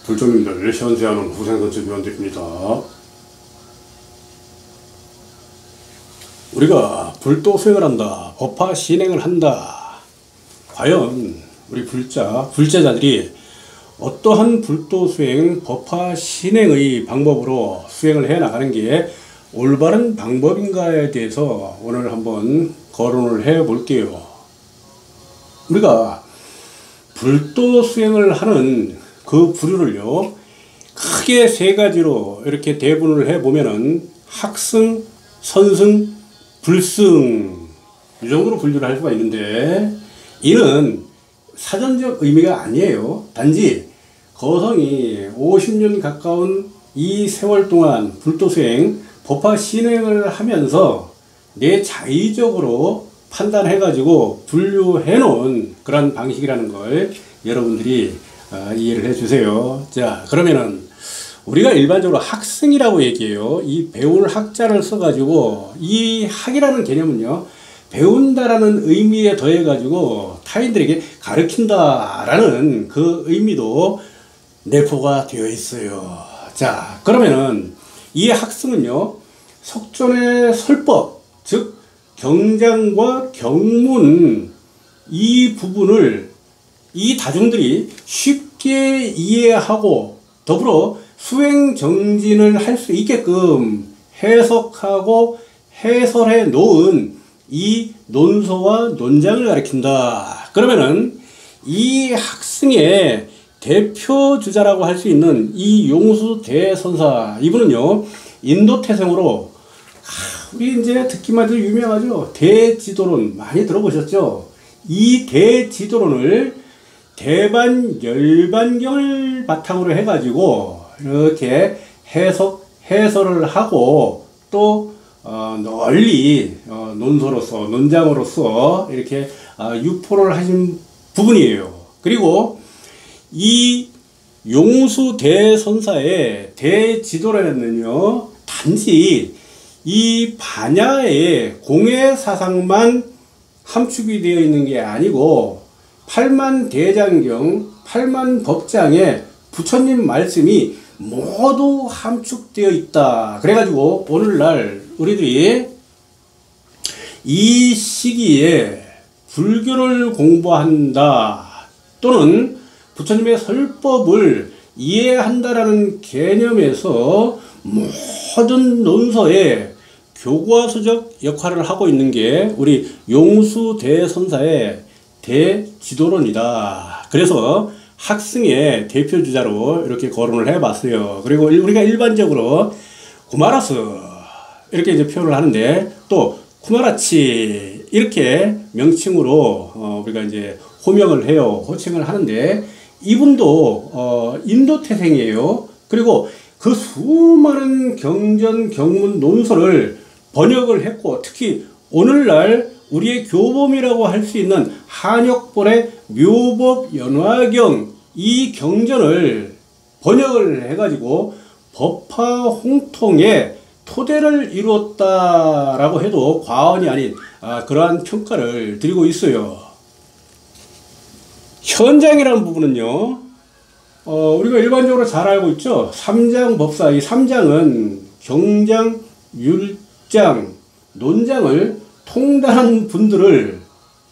불종님들 현세하는 후생선출위원들입니다. 우리가 불도 수행을 한다, 법화 신행을 한다. 과연 우리 불제자들이 어떠한 불도 수행, 법화 신행의 방법으로 수행을 해 나가는 게 올바른 방법인가에 대해서 오늘 한번 거론을 해 볼게요. 우리가 불도 수행을 하는 그 부류를요, 크게 세 가지로 이렇게 대분을 해 보면은 학승, 선승, 불승, 이 정도로 분류를 할 수가 있는데, 이는 사전적 의미가 아니에요. 단지 거성이 50년 가까운 이 세월 동안 불도 수행, 법화 신행을 하면서 내 자의적으로 판단해 가지고 분류해 놓은 그런 방식이라는 걸 여러분들이 이해를 해 주세요. 자, 그러면은 우리가 일반적으로 학승이라고 얘기해요. 이 배울 학자를 써 가지고, 이 학이라는 개념은요, 배운다라는 의미에 더해 가지고 타인들에게 가르친다라는 그 의미도 내포가 되어 있어요. 자, 그러면은 이 학승은요, 석존의 설법, 즉 경장과 경문, 이 부분을 이 다중들이 쉽게 이해하고 더불어 수행 정진을 할 수 있게끔 해석하고 해설해 놓은 이 논서와 논장을 가리킨다. 그러면은 이 학승의 대표 주자라고 할 수 있는 이 용수대선사, 이분은요, 인도 태생으로, 우리 이제 듣기만 해도 유명하죠. 대지도론 많이 들어보셨죠? 이 대지도론을 대반열반경을 바탕으로 해가지고 이렇게 해설을 하고 또 널리 논서로서, 논장으로서 이렇게 유포를 하신 부분이에요. 그리고 이 용수대선사의 대지도론에는요, 단지 이 반야의 공예사상만 함축이 되어 있는 게 아니고 팔만대장경, 팔만법장에 부처님 말씀이 모두 함축되어 있다. 그래가지고 오늘날 우리들이 이 시기에 불교를 공부한다 또는 부처님의 설법을 이해한다라는 개념에서 모든 논서에 교과서적 역할을 하고 있는 게 우리 용수대선사의 대지도론이다. 그래서 학승의 대표주자로 이렇게 거론을 해봤어요. 그리고 우리가 일반적으로 구마라스 이렇게 이제 표현을 하는데, 또 쿠마라치 이렇게 명칭으로 우리가 이제 호명을 해요. 호칭을 하는데, 이분도 인도 태생이에요. 그리고 그 수많은 경전 경문 논서를 번역을 했고, 특히 오늘날 우리의 교범이라고 할 수 있는 한역본의 묘법연화경, 이 경전을 번역을 해가지고 법화 홍통의 토대를 이루었다라고 해도 과언이 아닌 그러한 평가를 드리고 있어요. 현장이라는 부분은요, 우리가 일반적으로 잘 알고 있죠. 삼장법사, 이 삼장은 경장, 율장, 논장을 통달한 분들을,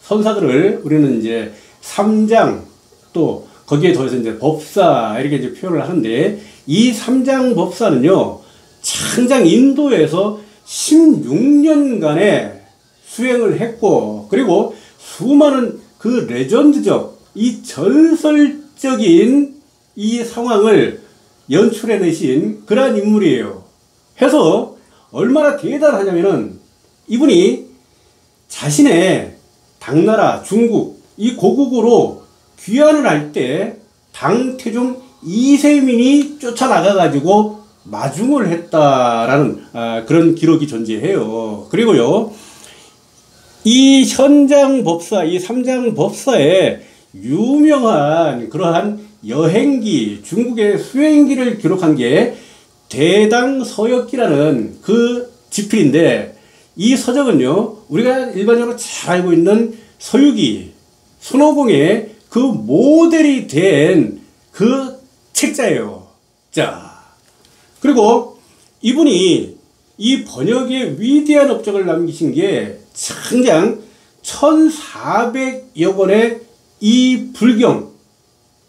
선사들을 우리는 이제 삼장, 또 거기에 더해서 이제 법사 이렇게 이제 표현을 하는데, 이 삼장 법사는요, 창장 인도에서 16년간의 수행을 했고, 그리고 수많은 그 레전드적, 이 전설적인 이 상황을 연출해내신 그러한 인물이에요. 해서 얼마나 대단하냐면은, 이분이 자신의 당나라 중국 이 고국으로 귀환을 할 때 당태종 이세민이 쫓아나가 가지고 마중을 했다라는 그런 기록이 존재해요. 그리고요, 이 현장법사, 이 삼장법사의 유명한 그러한 여행기, 중국의 수행기를 기록한 게 대당서역기라는 그 지필인데, 이 서적은요, 우리가 일반적으로 잘 알고 있는 서유기, 손오공의 그 모델이 된 그 책자예요. 자, 그리고 이분이 이 번역에 위대한 업적을 남기신 게 장장 1400여 권의 이 불경,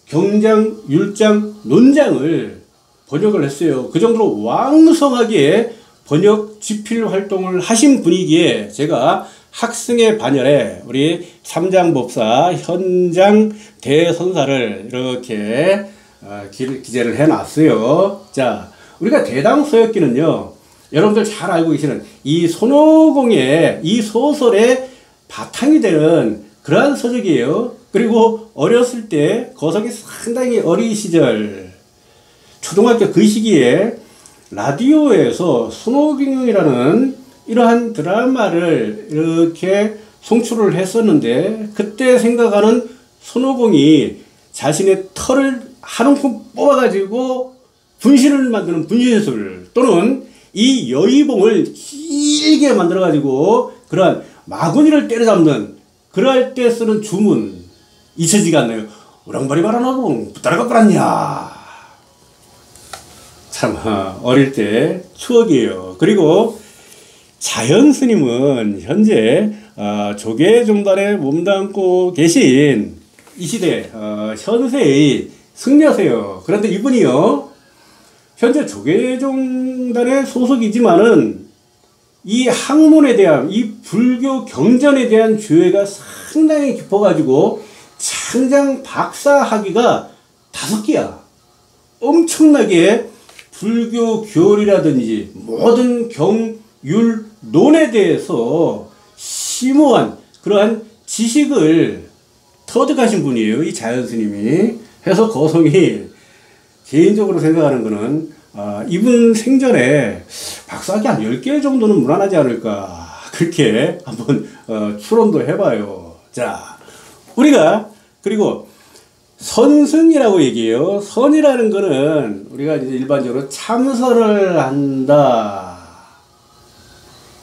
경장, 율장, 논장을 번역을 했어요. 그 정도로 왕성하게 번역 집필 활동을 하신 분이기에 제가 학승의 반열에 우리 삼장법사 현장 대선사를 이렇게 기재를 해놨어요. 자, 우리가 대당서역기는요, 여러분들 잘 알고 계시는 이 손오공의 이 소설의 바탕이 되는 그러한 서적이에요. 그리고 어렸을 때 거석이 상당히 어린 시절 초등학교 그 시기에 라디오에서 손오공이라는 이러한 드라마를 이렇게 송출을 했었는데, 그때 생각하는 손오공이 자신의 털을 한 움큼 뽑아가지고 분신을 만드는 분신술, 또는 이 여의봉을 길게 만들어가지고 그러한 마구니를 때려잡는, 그럴 때 쓰는 주문 잊혀지가 않나요? 우랑바리 바라나봉 붙들어가 버렸냐. 참 어릴 때 추억이에요. 그리고 자연 스님은 현재 조계종단에 몸담고 계신 이 시대 현세의 승려세요. 그런데 이분이요, 현재 조계종단의 소속이지만은 이 학문에 대한, 이 불교 경전에 대한 죄가 상당히 깊어가지고 창장 박사 학위가 5개야. 엄청나게 불교 교리라든지 모든 경, 율, 논에 대해서 심오한 그러한 지식을 터득하신 분이에요, 이 자연스님이. 해서 거성이 개인적으로 생각하는 거는 이분 생전에 박사학위 한 10개 정도는 무난하지 않을까, 그렇게 한번 추론도 해봐요. 자, 우리가 그리고 선승이라고 얘기해요. 선이라는 거는 우리가 이제 일반적으로 참선을 한다,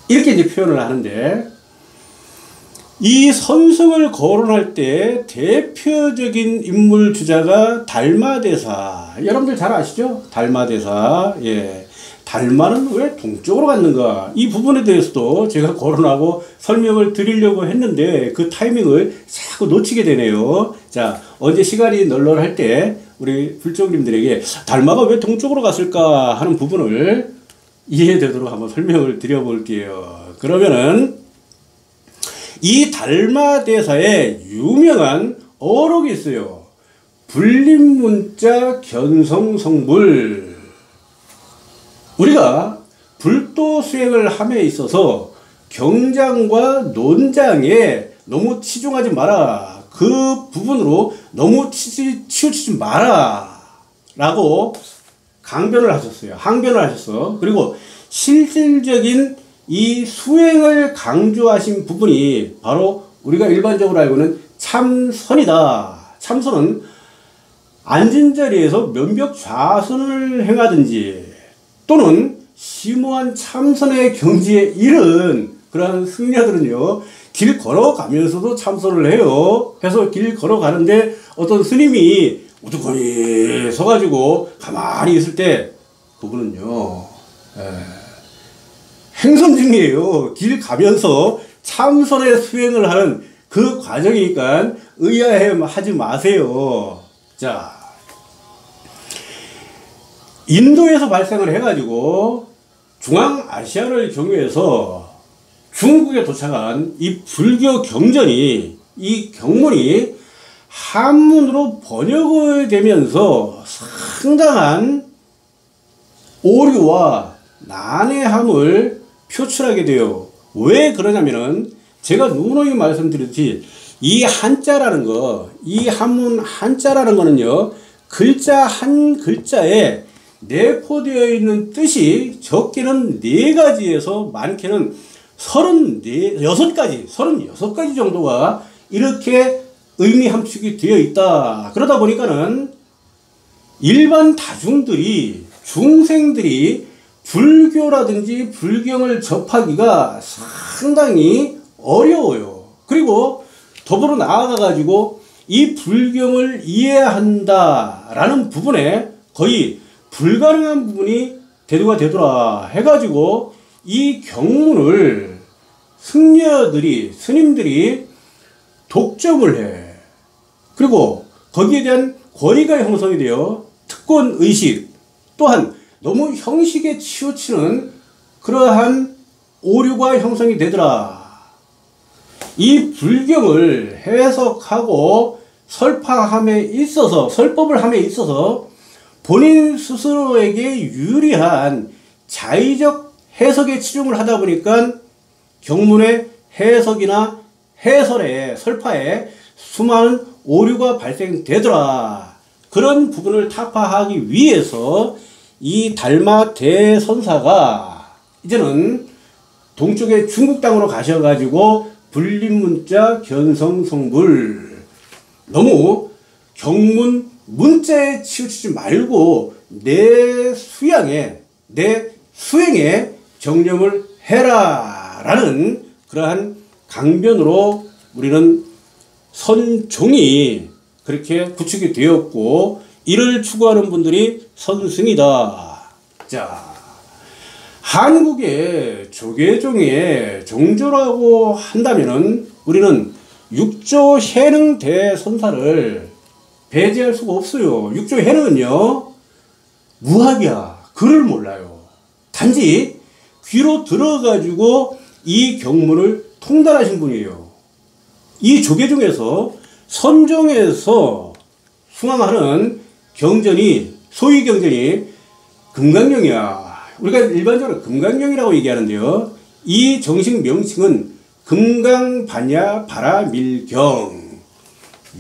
이렇게 이제 표현을 하는데, 이 선승을 거론할 때 대표적인 인물 주자가 달마대사. 여러분들 잘 아시죠? 달마대사. 예. 달마는 왜 동쪽으로 갔는가? 이 부분에 대해서도 제가 거론하고 설명을 드리려고 했는데 그 타이밍을 자꾸 놓치게 되네요. 자, 언제 시간이 널널할 때 우리 불조님들에게 달마가 왜 동쪽으로 갔을까 하는 부분을 이해되도록 한번 설명을 드려볼게요. 그러면은 이 달마대사의 유명한 어록이 있어요. 불림문자 견성성불. 우리가 불도 수행을 함에 있어서 경장과 논장에 너무 치중하지 마라, 그 부분으로 너무 치우치지 마라 라고 강변을 하셨어요. 항변을 하셨어. 그리고 실질적인 이 수행을 강조하신 부분이 바로 우리가 일반적으로 알고는 참선이다. 참선은 앉은 자리에서 면벽 좌선을 행하든지, 또는 심오한 참선의 경지에 이른 그러한 승려들은요, 길 걸어가면서도 참선을 해요. 해서 길 걸어가는데 어떤 스님이 우두커니 서가지고 가만히 있을 때 그분은요, 행선 중이에요. 길 가면서 참선의 수행을 하는 그 과정이니까 의아해 하지 마세요. 자, 인도에서 발생을 해가지고 중앙아시아를 경유해서 중국에 도착한 이 불교 경전이, 이 경문이 한문으로 번역이 되면서 상당한 오류와 난해함을 표출하게 돼요. 왜 그러냐면은 제가 누누이 말씀드렸듯이 이 한자라는 거, 이 한문 한자라는 거는요, 글자 한 글자에 내포되어 있는 뜻이 적게는 4가지에서 많게는 36가지 정도가 이렇게 의미 함축이 되어 있다. 그러다 보니까는 일반 다중들이, 중생들이 불교라든지 불경을 접하기가 상당히 어려워요. 그리고 더불어 나아가 가지고 이 불경을 이해한다라는 부분에 거의 불가능한 부분이 대두가 되더라 해가지고 이 경문을 승려들이, 스님들이 독점을 해. 그리고 거기에 대한 권위가 형성이 되어 특권의식, 또한 너무 형식에 치우치는 그러한 오류가 형성이 되더라. 이 불경을 해석하고 설법을 함에 있어서 본인 스스로에게 유리한 자의적 해석에 치중을 하다 보니까 경문의 해석이나 해설에, 설파에 수많은 오류가 발생되더라. 그런 부분을 타파하기 위해서 이 달마 대선사가 이제는 동쪽의 중국 땅으로 가셔가지고 불림문자 견성성불, 너무 경문 문자에 치우치지 말고 내 수행에 정념을 해라 라는 그러한 강변으로 우리는 선종이 그렇게 구축이 되었고, 이를 추구하는 분들이 선승이다. 자, 한국의 조계종의 종조라고 한다면은 우리는 육조 해능 대선사를 배제할 수가 없어요. 육조 해능은요, 무학이야. 글을 몰라요. 단지 귀로 들어가지고 이 경문을 통달하신 분이에요. 이 조계종에서 선종에서 숭앙하는 경전이, 소위 경전이 금강경이야. 우리가 일반적으로 금강경이라고 얘기하는데요. 이 정식 명칭은 금강반야 바라밀경.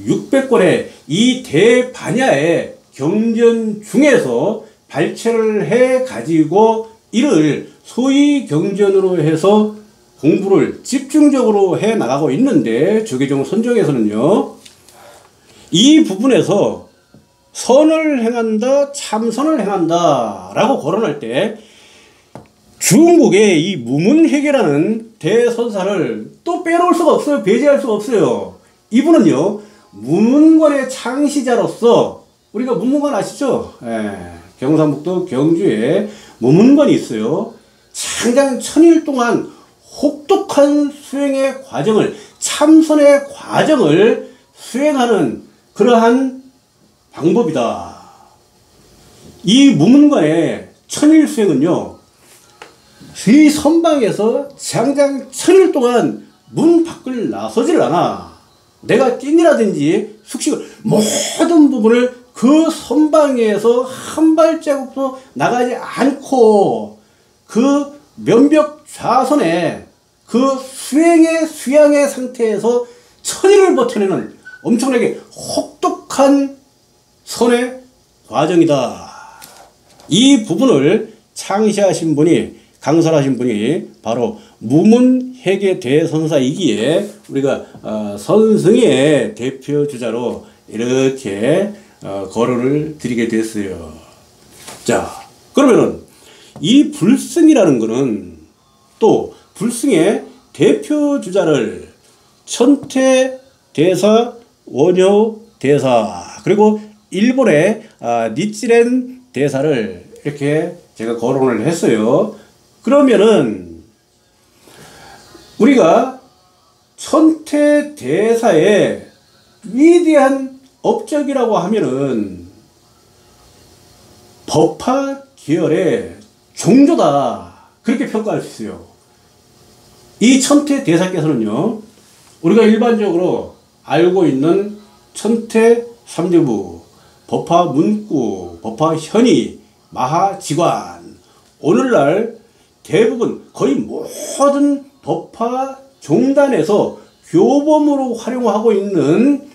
600권의 이 대반야의 경전 중에서 발췌를 해 가지고 이를 소위 경전으로 해서 공부를 집중적으로 해 나가고 있는데, 조계종 선종에서는요, 이 부분에서 선을 행한다, 참선을 행한다 라고 거론할 때 중국의 이 무문회계라는 대선사를 또 빼놓을 수가 없어요. 배제할 수가 없어요. 이분은요, 무문관의 창시자로서, 우리가 무문관 아시죠? 경상북도 경주에 무문관이 있어요. 장장 1000일 동안 혹독한 수행의 과정을, 참선의 과정을 수행하는 그러한 방법이다. 이 무문관의 1000일 수행은요, 이 선방에서 장장 1000일 동안 문 밖을 나서지를 않아. 내가 찐이라든지 숙식을, 모든 부분을 그 선방에서 한 발자국도 나가지 않고 그 면벽 좌선에 그 수양의 상태에서 1000일을 버텨내는 엄청나게 혹독한 선의 과정이다. 이 부분을 창시하신 분이, 강설하신 분이 바로 무문회계 대선사이기에 우리가 선승의 대표 주자로 이렇게 거론을 드리게 됐어요. 자, 그러면은 이 불승이라는 것은 또 불승의 대표 주자를 천태 대사, 원효 대사, 그리고 일본의 니찌렌 대사를 이렇게 제가 거론을 했어요. 그러면은 우리가 천태 대사의 위대한 업적이라고 하면은 법화 계열의 종조다, 그렇게 평가할 수 있어요. 이 천태 대사께서는요, 우리가 일반적으로 알고 있는 천태 삼재부, 법화 문구, 법화 현의, 마하지관, 오늘날 대부분 거의 모든 법화 종단에서 교범으로 활용하고 있는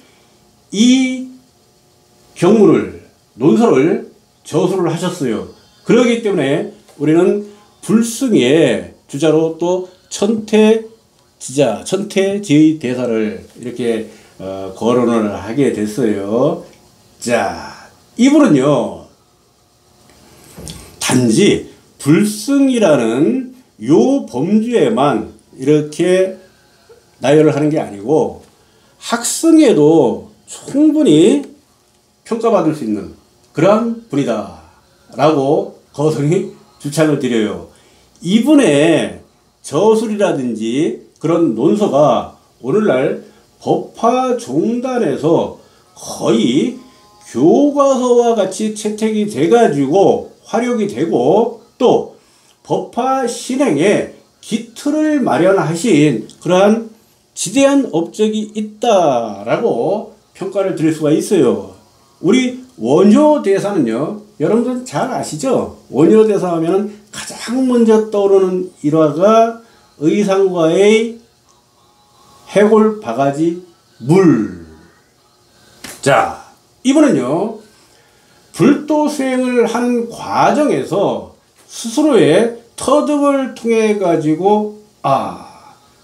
이 경문을, 논설을 저술을 하셨어요. 그렇기 때문에 우리는 불승의 주자로 또 천태지자, 천태지의 대사를 이렇게 거론을 하게 됐어요. 자, 이분은요, 단지 불승이라는 요 범주에만 이렇게 나열을 하는 게 아니고 학승에도 충분히 평가받을 수 있는 그러한 분이다 라고 거성이 주창을 드려요. 이분의 저술이라든지 그런 논서가 오늘날 법화종단에서 거의 교과서와 같이 채택이 돼가지고 활용이 되고, 또 법화 신행에 기틀을 마련하신 그러한 지대한 업적이 있다라고 평가를 드릴 수가 있어요. 우리 원효대사는요, 여러분들 잘 아시죠? 원효대사 하면 가장 먼저 떠오르는 일화가 의상과의 해골 바가지 물. 자, 이분은요, 불도 수행을 한 과정에서 스스로의 터득을 통해 가지고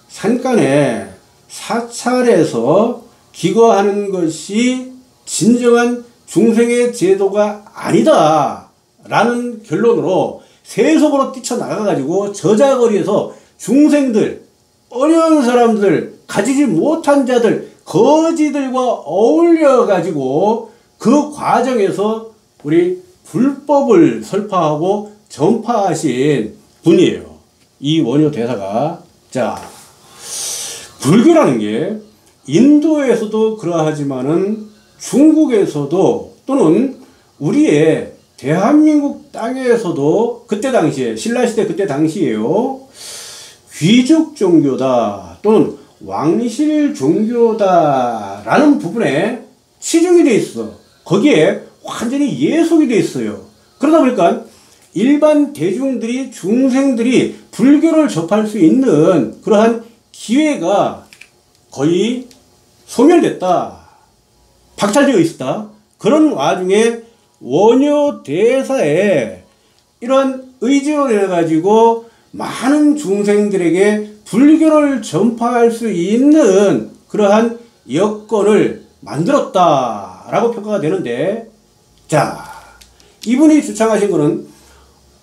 산간에 사찰에서 기거하는 것이 진정한 중생의 제도가 아니다 라는 결론으로 세속으로 뛰쳐나가 가지고 저자거리에서 중생들, 어려운 사람들, 가지지 못한 자들, 거지들과 어울려 가지고 그 과정에서 우리 불법을 설파하고 전파하신 분이에요. 이 원효대사가. 자, 불교라는 게 인도에서도 그러하지만은 중국에서도 또는 우리의 대한민국 땅에서도 그때 당시에, 신라시대 그때 당시에요, 귀족 종교다 또는 왕실 종교다 라는 부분에 치중이 돼 있어. 거기에 완전히 예속이 돼 있어요. 그러다 보니까 일반 대중들이, 중생들이 불교를 접할 수 있는 그러한 기회가 거의 소멸됐다, 박탈되어 있었다. 그런 와중에 원효대사의 이러한 의지로 인해가지고 많은 중생들에게 불교를 전파할 수 있는 그러한 여건을 만들었다라고 평가가 되는데, 자, 이분이 주창하신 것은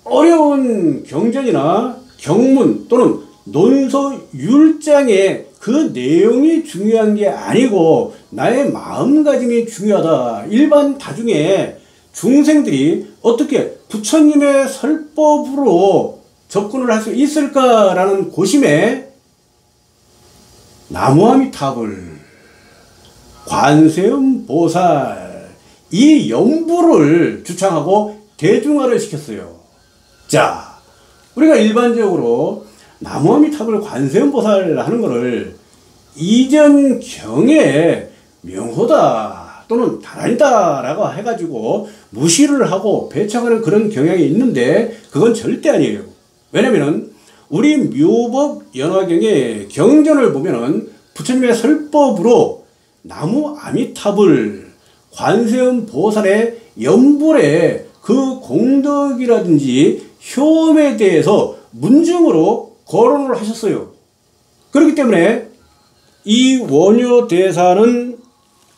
어려운 경전이나 경문 또는 논서 율장의 그 내용이 중요한 게 아니고 나의 마음가짐이 중요하다. 일반 다중의 중생들이 어떻게 부처님의 설법으로 접근을 할 수 있을까라는 고심에 나무아미타불, 관세음보살 이 연부를 주창하고 대중화를 시켰어요. 자, 우리가 일반적으로 나무아미타불, 관세음보살 하는 거를 이전 경에 명호다 또는 다란이다 라고 해가지고 무시를 하고 배척하는 그런 경향이 있는데 그건 절대 아니에요. 왜냐면은 우리 묘법 연화경의 경전을 보면은 부처님의 설법으로 나무아미타불, 관세음보살의 연불의 그 공덕이라든지 효험에 대해서 문중으로 거론을 하셨어요. 그렇기 때문에 이 원효대사는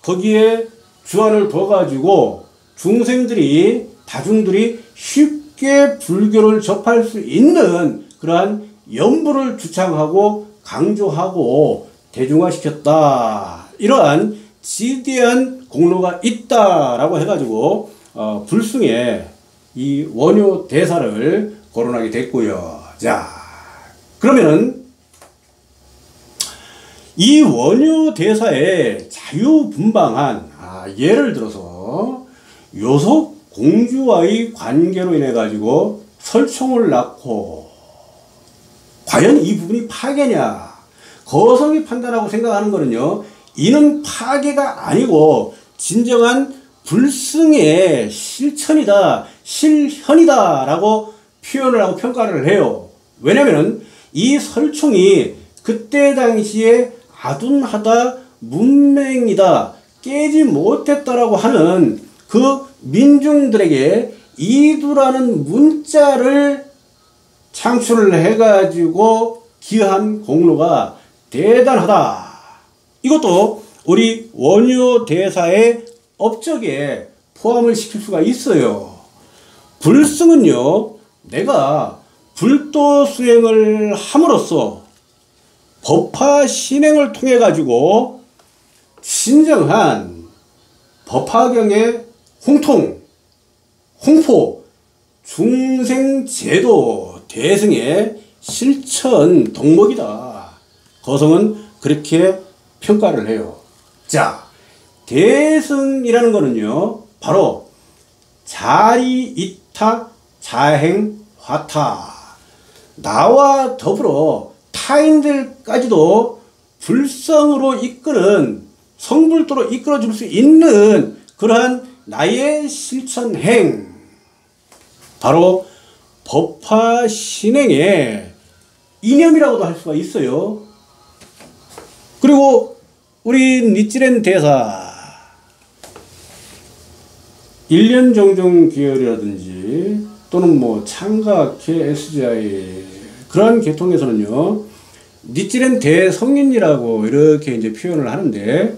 거기에 주안을 둬가지고 중생들이, 다중들이 쉽게 불교를 접할 수 있는 그러한 연부를 주창하고 강조하고 대중화시켰다. 이러한 지대한 공로가 있다라고 해가지고 불승에 이 원효대사를 거론하게 됐고요. 자, 그러면은 이 원효대사의 자유분방한, 예를 들어서 요속 공주와의 관계로 인해 가지고 설총을 낳고, 과연 이 부분이 파괴냐? 거성이 판단하고 생각하는 거는요, 이는 파괴가 아니고 진정한 불승의 실천이다, 실현이다 라고 표현을 하고 평가를 해요. 왜냐면은 이 설총이 그때 당시에 아둔하다, 문맹이다, 깨지 못했다라고 하는 그 민중들에게 이두라는 문자를 창출을 해가지고 기여한 공로가 대단하다. 이것도 우리 원효대사의 업적에 포함을 시킬 수가 있어요. 불승은요, 내가 불도 수행을 함으로써 법화 신행을 통해 가지고 진정한 법화경의 홍통, 홍포 중생제도 대승의 실천 덕목이다. 거성은 그렇게 평가를 해요. 자, 대승이라는 거는요, 바로 자리이타 자행화타, 나와 더불어 타인들까지도 불성으로 이끄는, 성불도로 이끌어줄 수 있는 그러한 나의 실천행, 바로 법화신행의 이념이라고도 할 수가 있어요. 그리고 우리 니찌렌 대사, 일련정종 계열이라든지 또는 뭐 창가학회 SGI 그러한 계통에서는요, 니찌렌 대성인이라고 이렇게 이제 표현을 하는데,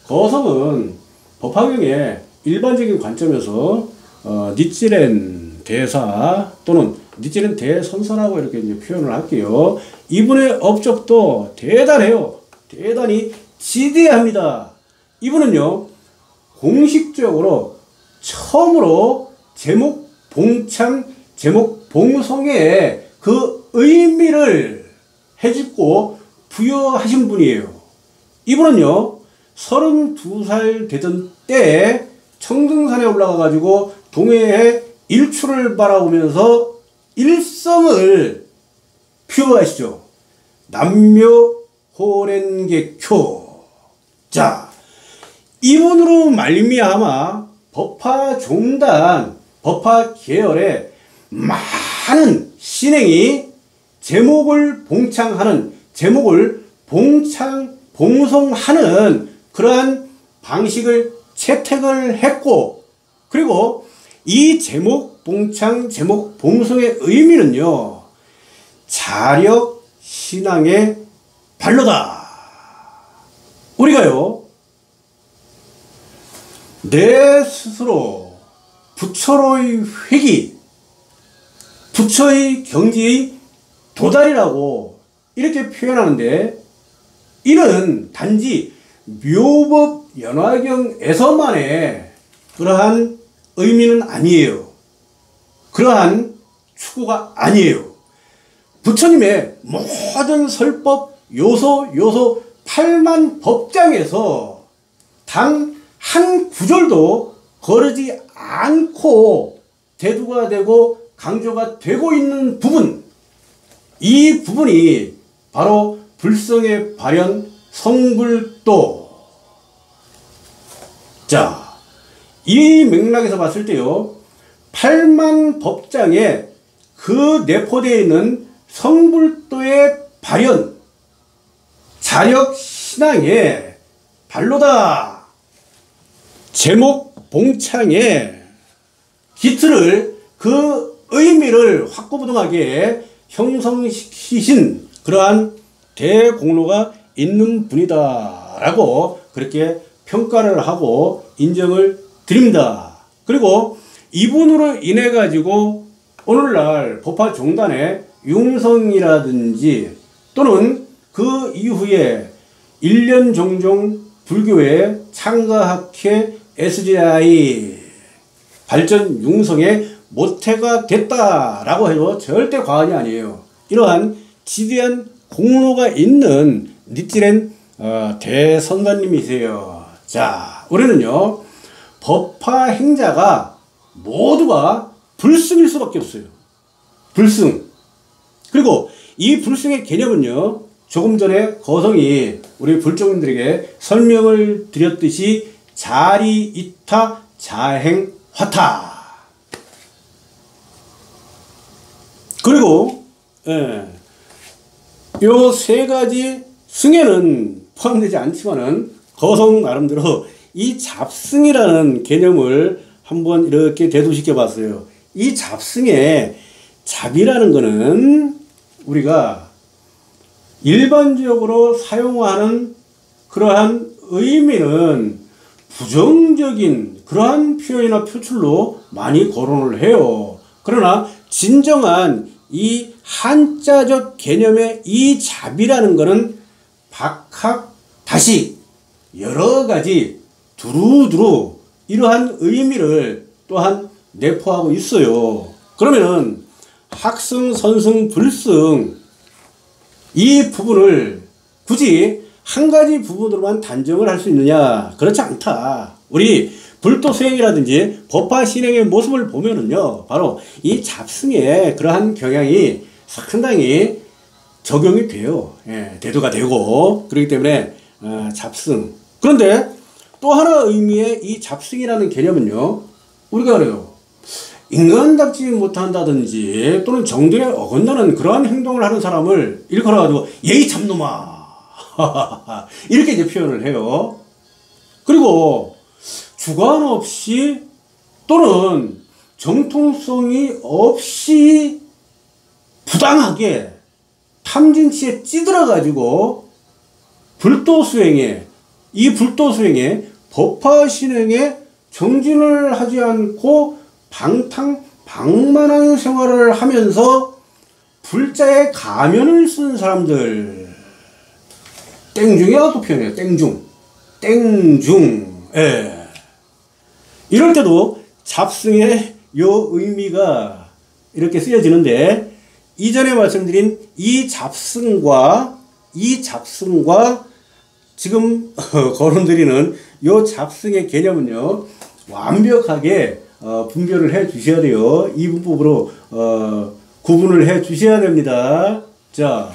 거성은 법화경의 일반적인 관점에서 니찌렌 대사 또는 니찌렌 대선사라고 이렇게 이제 표현을 할게요. 이분의 업적도 대단해요. 대단히 지대합니다. 이분은요, 공식적으로 처음으로 제목 봉창, 제목 봉송의 그 의미를 해주고 부여하신 분이에요. 이분은요, 32살 되던 때에 청등산에 올라가 가지고 동해의 일출을 바라보면서 일성을 표하시죠. 남묘호랭개쿄. 자, 이분으로 말미암아 법화종단, 법화계열의 많은 신행이 제목을 봉창하는, 제목을 봉송하는 그러한 방식을 채택을 했고, 그리고 이 제목 봉창, 제목 봉송의 의미는요, 자력 신앙의 발로다. 우리가요, 내 스스로 부처로의 회기, 부처의 경지의 도달이라고 이렇게 표현하는데, 이는 단지 묘법 연화경에서만의 그러한 의미는 아니에요. 그러한 추구가 아니에요. 부처님의 모든 설법 요소 8만 법장에서 단 한 구절도 거르지 않고 대두가 되고 강조가 되고 있는 부분, 이 부분이 바로 불성의 발현 성불도. 자, 이 맥락에서 봤을 때요, 8만 법장에 그 내포되어 있는 성불도의 발현, 자력 신앙의 발로다. 제목 봉창의 기틀을, 그 의미를 확고부동하게 형성시키신 그러한 대공로가 있는 분이다 라고 그렇게 평가를 하고 인정을 드립니다. 그리고 이분으로 인해 가지고 오늘날 법화종단의 융성이라든지 또는 그 이후에 일련종종 불교의 창가학회 SGI 발전 융성의 모태가 됐다라고 해도 절대 과언이 아니에요. 이러한 지대한 공로가 있는 니찌렌 대선사님이세요. 자, 우리는요, 법화 행자가 모두가 불승일 수밖에 없어요. 불승. 그리고 이 불승의 개념은요, 조금 전에 거성이 우리 불종님들에게 설명을 드렸듯이 자리이타 자행화타. 그리고 요 세 가지 승에는 포함되지 않지만은 거성 나름대로 이 잡승이라는 개념을 한번 이렇게 대두시켜 봤어요. 이 잡승의 잡이라는 거는 우리가 일반적으로 사용하는 그러한 의미는 부정적인 그러한 표현이나 표출로 많이 거론을 해요. 그러나 진정한 이 한자적 개념의 이 잡이라는 것은 박학 다시 여러 가지 두루두루 이러한 의미를 또한 내포하고 있어요. 그러면은 학승, 선승, 불승 이 부분을 굳이 한 가지 부분으로만 단정을 할 수 있느냐? 그렇지 않다. 우리 불도 수행이라든지 법화 신행의 모습을 보면은요, 바로 이 잡승의 그러한 경향이 상당히 적용이 돼요. 예, 대두가 되고, 그렇기 때문에 잡승. 그런데 또 하나 의미의 이 잡승이라는 개념은요, 우리가 그래요, 인간답지 못한다든지 또는 정들에 어긋나는 그러한 행동을 하는 사람을 일컬어 가지고 예의 참놈아 이렇게 이제 표현을 해요. 그리고 주관 없이 또는 정통성이 없이 부당하게 탐진치에 찌들어 가지고 불도 수행에, 이 불도 수행에 법화 신행에 정진을 하지 않고 방탕방만한 생활을 하면서 불자의 가면을 쓴 사람들, 땡중이라고 표현해요. 땡중. 예. 이럴 때도 잡승의 요 의미가 이렇게 쓰여지는데, 이전에 말씀드린 이 잡승과 지금 거론드리는 요 잡승의 개념은요, 완벽하게 분별을 해 주셔야 돼요. 이분법으로 구분을 해 주셔야 됩니다. 자,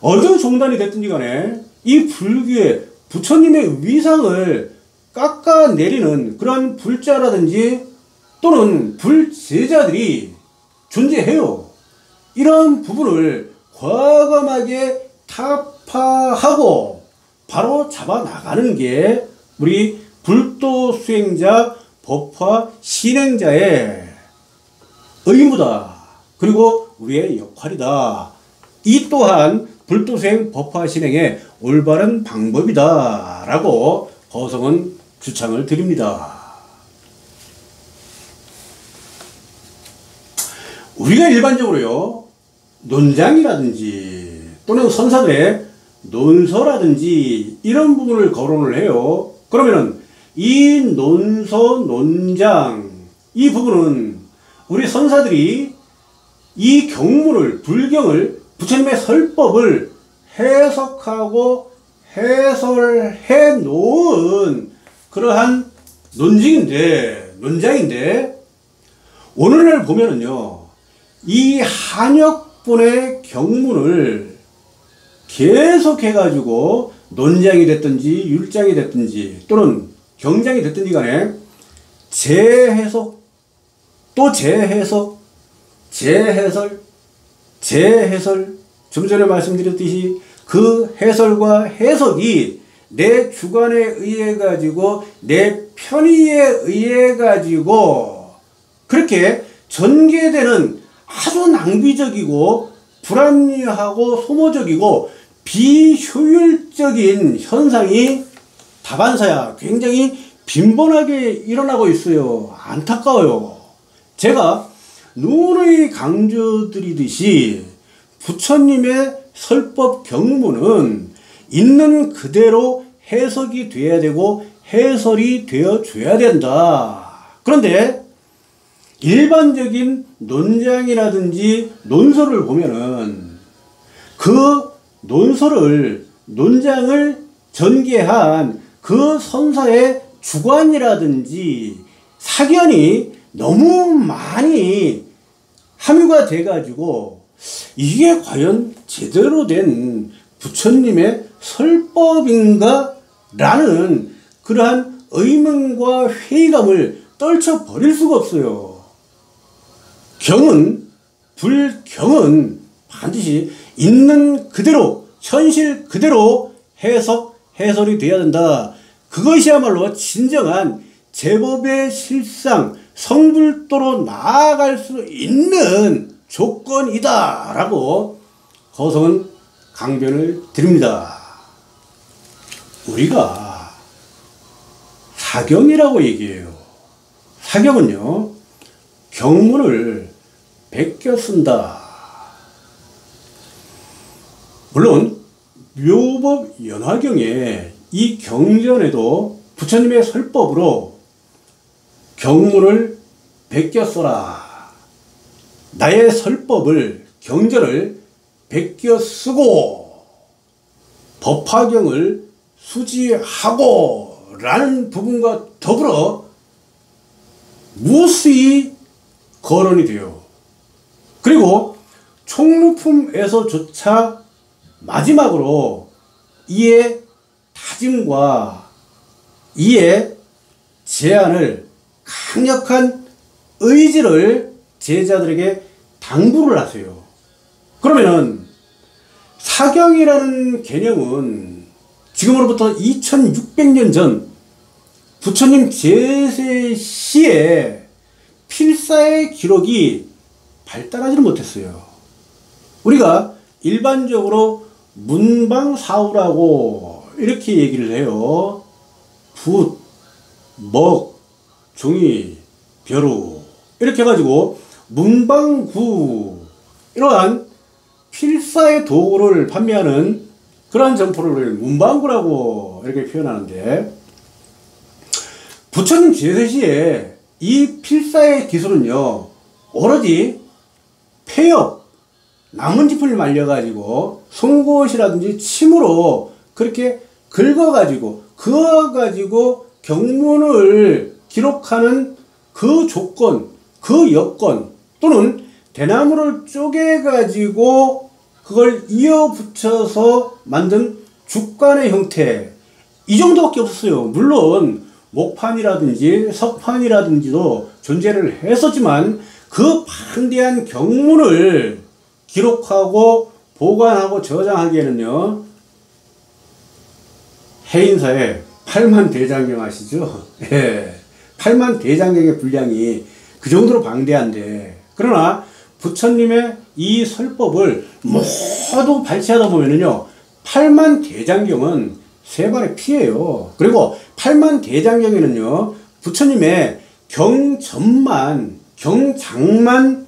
어느 종단이 됐든지 간에 이 불교의 부처님의 위상을 깎아내리는 그런 불자라든지 또는 불제자들이 존재해요. 이런 부분을 과감하게 타파하고 바로 잡아나가는 게 우리 불도 수행자, 법화 신행자의 의무다. 그리고 우리의 역할이다. 이 또한 불도 수행, 법화 신행의 올바른 방법이다 라고 거성은 주창을 드립니다. 우리가 일반적으로요, 논장이라든지 또는 선사들의 논서라든지 이런 부분을 거론을 해요. 그러면은 이 논서, 논장, 이 부분은 우리 선사들이 이 경문을, 불경을, 부처님의 설법을 해석하고 해설해 놓은 그러한 논장인데, 오늘날 보면은요, 이 한역분의 경문을 계속해가지고 논장이 됐든지 율장이 됐든지 또는 경장이 됐든지 간에 재해석, 또 재해석, 재해설, 좀 전에 말씀드렸듯이 그 해설과 해석이 내 주관에 의해 가지고 내 편의에 의해 가지고 그렇게 전개되는 아주 낭비적이고 불합리하고 소모적이고 비효율적인 현상이 다반사야 굉장히 빈번하게 일어나고 있어요. 안타까워요. 제가 누누이 강조드리듯이 부처님의 설법 경문은 있는 그대로 해석이 돼야 되고 해설이 되어줘야 된다. 그런데 일반적인 논장이라든지 논설을 보면은 그 논장을 전개한 그 선사의 주관이라든지 사견이 너무 많이 함유가 돼가지고 이게 과연 제대로 된 부처님의 설법인가? 라는 그러한 의문과 회의감을 떨쳐버릴 수가 없어요. 불경은 반드시 있는 그대로, 현실 그대로 해설이 되어야 된다. 그것이야말로 진정한 제법의 실상, 성불도로 나아갈 수 있는 조건이다 라고 거성은 강변을 드립니다. 우리가 사경이라고 얘기해요. 사경은요, 경문을 베껴 쓴다. 물론 묘법 연화경에 이 경전에도 부처님의 설법으로 경문을 베껴 써라. 나의 설법을, 경전을 베껴 쓰고 법화경을 수지하고 라는 부분과 더불어 무수히 거론이 돼요. 그리고 총루품에서조차 마지막으로 이의 다짐과 이의 제안을, 강력한 의지를 제자들에게 당부를 하세요. 그러면은 사경이라는 개념은 지금으로부터 2600년 전 부처님 제세 시에 필사의 기록이 발달하지는 못했어요. 우리가 일반적으로 문방사우라고 이렇게 얘기를 해요. 붓, 먹, 종이, 벼루 이렇게 해가지고 문방구, 이러한 필사의 도구를 판매하는 그러한 점포를 문방구라고 이렇게 표현하는데, 부처님 제세시에 이 필사의 기술은요 오로지 폐엽, 나뭇잎을 말려가지고 송곳이라든지 침으로 그렇게 긁어가지고 그어가지고 경문을 기록하는 그 조건, 그 여건, 또는 대나무를 쪼개가지고 그걸 이어붙여서 만든 죽간의 형태, 이 정도밖에 없었어요. 물론 목판이라든지 석판이라든지도 존재를 했었지만 그 방대한 경문을 기록하고 보관하고 저장하기에는요, 해인사의 8만 대장경 아시죠? 예. 8만 대장경의 분량이 그 정도로 방대한데, 그러나 부처님의 이 설법을 모두 발췌하다 보면은요 8만 대장경은 세 발의 피예요. 그리고 8만 대장경에는요 부처님의 경전만, 경장만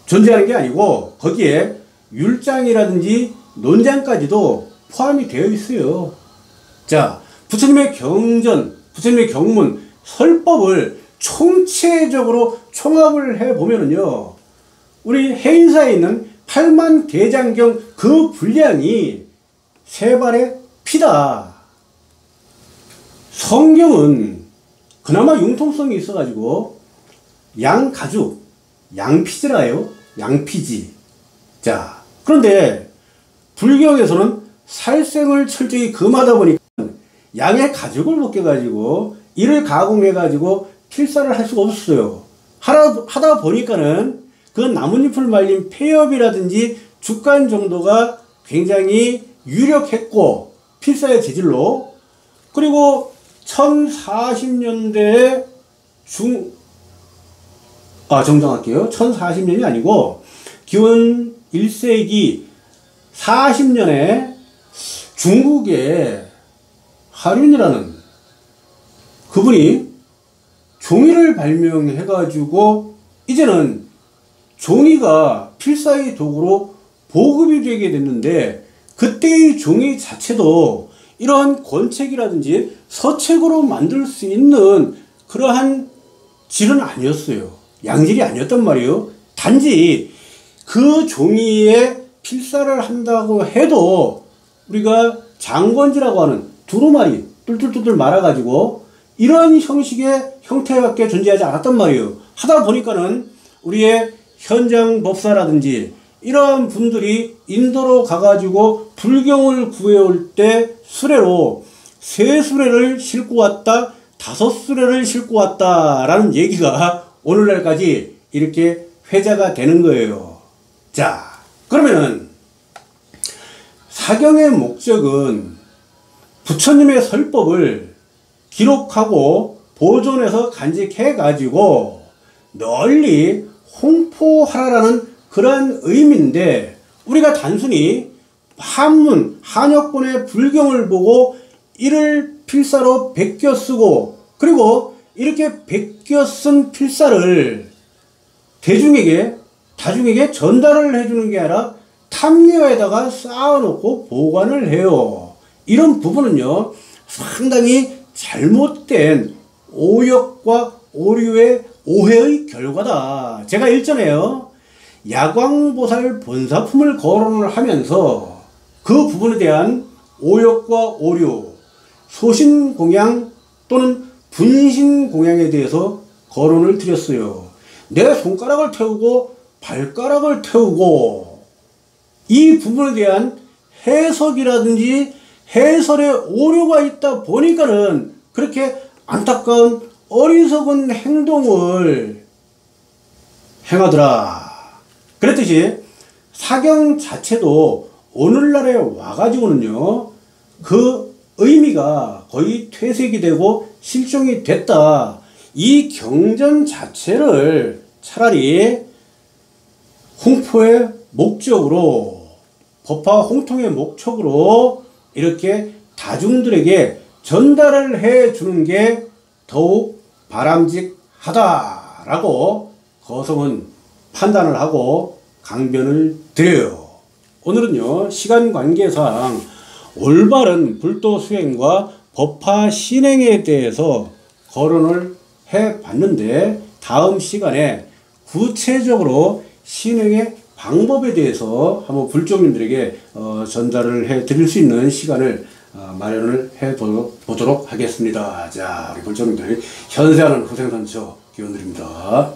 존재하는 게 아니고 거기에 율장이라든지 논장까지도 포함이 되어 있어요. 자, 부처님의 경전, 부처님의 경문, 설법을 총체적으로 총합을 해보면은요 우리 해인사에 있는 8만 대장경 그 분량이 세 발의 피다. 성경은 그나마 융통성이 있어가지고 양가죽, 양피지라요. 양피지. 자, 그런데 불경에서는 살생을 철저히 금하다 보니까 양의 가죽을 벗겨가지고 이를 가공해가지고 필사를 할 수가 없었어요. 하다 보니까는 그 나뭇잎을 말린 폐엽이라든지 죽간 정도가 굉장히 유력했고 필사의 재질로, 그리고 1040년대에 정정할게요. 1040년이 아니고 기원 1세기 40년에 중국의 하륜이라는 그분이 종이를 발명해가지고 이제는 종이가 필사의 도구로 보급이 되게 됐는데, 그때의 종이 자체도 이러한 권책이라든지 서책으로 만들 수 있는 그러한 질은 아니었어요. 양질이 아니었단 말이에요. 단지 그 종이에 필사를 한다고 해도 우리가 장건지라고 하는 두루마리 뚫뚫뚫 말아가지고 이런 형식의 형태밖에 존재하지 않았단 말이에요. 하다 보니까는 우리의 현장 법사라든지 이러한 분들이 인도로 가가지고 불경을 구해올 때 수레로 3수레를 싣고 왔다, 5수레를 싣고 왔다 라는 얘기가 오늘날까지 이렇게 회자가 되는 거예요. 자, 그러면은 사경의 목적은 부처님의 설법을 기록하고 보존해서 간직해 가지고 널리 홍포하라라는 그러한 의미인데, 우리가 단순히 한문, 한여권의 불경을 보고 이를 필사로 베껴 쓰고, 그리고 이렇게 베껴 쓴 필사를 다중에게 전달을 해주는 게 아니라 탐례에다가 쌓아놓고 보관을 해요. 이런 부분은요 상당히 잘못된 오역과 오류의 오해의 결과다. 제가 일전에요, 야광보살 본사품을 거론을 하면서 그 부분에 대한 오역과 오류, 소신공양 또는 분신공양에 대해서 거론을 드렸어요. 내 손가락을 태우고 발가락을 태우고, 이 부분에 대한 해석이라든지 해설에 오류가 있다 보니까는 그렇게 안타까운 어리석은 행동을 행하더라. 그랬듯이 사경 자체도 오늘날에 와가지고는요, 그 의미가 거의 퇴색이 되고 실종이 됐다. 이 경전 자체를 차라리 홍포의 목적으로, 법화 홍통의 목적으로 이렇게 다중들에게 전달을 해 주는 게 더욱 바람직하다라고 거성은 판단을 하고 강변을 드려요. 오늘은요, 시간 관계상 올바른 불도 수행과 법화 신행에 대해서 거론을 해 봤는데, 다음 시간에 구체적으로 신행의 방법에 대해서 한번 불종님들에게 전달을 해 드릴 수 있는 시간을 마련을 해 보도록 하겠습니다. 자, 우리 불종님들 현세하는 후생선처 기원드립니다.